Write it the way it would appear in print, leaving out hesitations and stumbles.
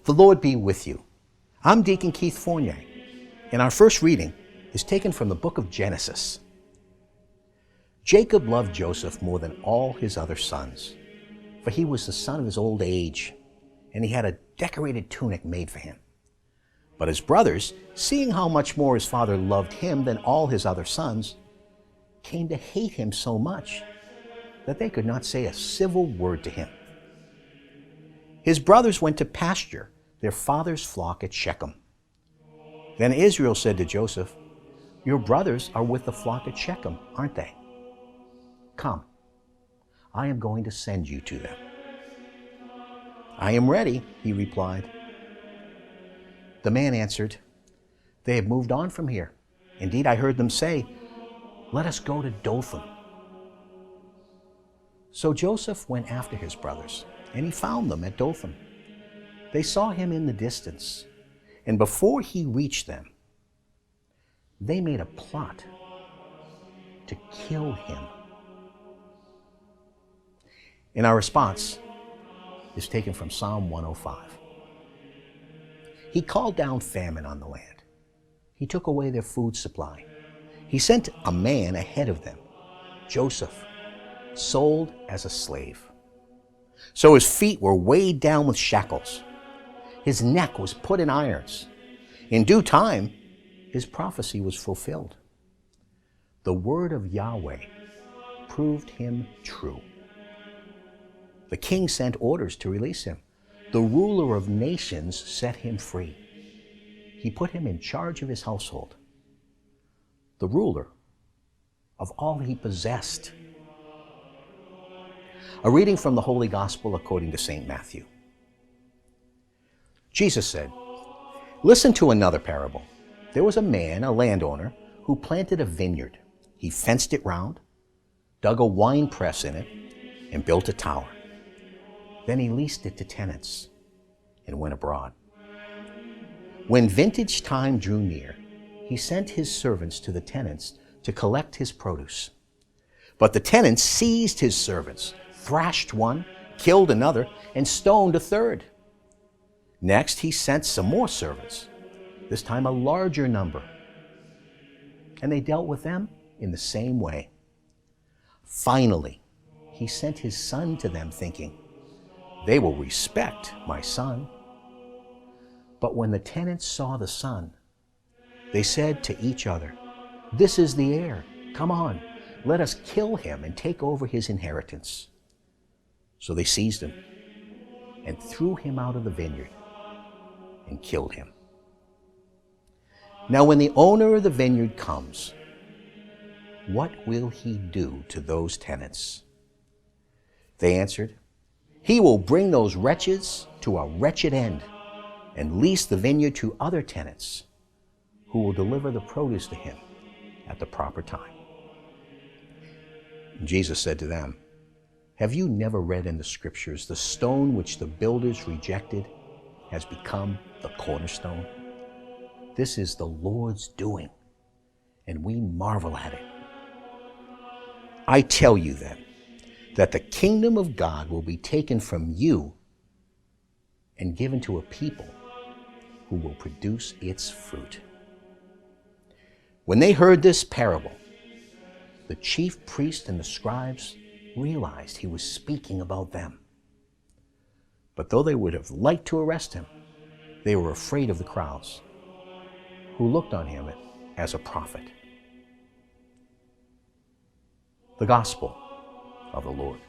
The Lord be with you. I'm Deacon Keith Fournier, and our first reading is taken from the book of Genesis. Jacob loved Joseph more than all his other sons, for he was the son of his old age, and he had a decorated tunic made for him. But his brothers, seeing how much more his father loved him than all his other sons, came to hate him so much that they could not say a civil word to him. His brothers went to pasture their father's flock at Shechem. Then Israel said to Joseph, "Your brothers are with the flock at Shechem, aren't they? Come, I am going to send you to them." "I am ready," he replied. The man answered, "They have moved on from here. Indeed, I heard them say, 'Let us go to Dothan.'" So Joseph went after his brothers, and he found them at Dothan. They saw him in the distance, and before he reached them, they made a plot to kill him. And our response is taken from Psalm 105. He called down famine on the land. He took away their food supply. He sent a man ahead of them, Joseph, sold as a slave. So his feet were weighed down with shackles. His neck was put in irons. In due time, his prophecy was fulfilled. The word of Yahweh proved him true. The king sent orders to release him. The ruler of nations set him free. He put him in charge of his household, the ruler of all he possessed. A reading from the Holy Gospel according to St. Matthew. Jesus said, "Listen to another parable. There was a man, a landowner, who planted a vineyard. He fenced it round, dug a wine press in it, and built a tower. Then he leased it to tenants and went abroad. When vintage time drew near, he sent his servants to the tenants to collect his produce. But the tenants seized his servants, thrashed one, killed another, and stoned a third. Next, he sent some more servants, this time a larger number, and they dealt with them in the same way. Finally, he sent his son to them, thinking, 'They will respect my son.' But when the tenants saw the son, they said to each other, 'This is the heir. Come on, let us kill him and take over his inheritance.' So they seized him and threw him out of the vineyard and killed him. Now when the owner of the vineyard comes, what will he do to those tenants?" They answered, "He will bring those wretches to a wretched end and lease the vineyard to other tenants who will deliver the produce to him at the proper time." And Jesus said to them, "Have you never read in the scriptures, the stone which the builders rejected has become the cornerstone? This is the Lord's doing, and we marvel at it. I tell you then, that the kingdom of God will be taken from you and given to a people who will produce its fruit." When they heard this parable, the chief priests and the scribes realized he was speaking about them. But though they would have liked to arrest him, they were afraid of the crowds, who looked on him as a prophet. The Gospel of the Lord.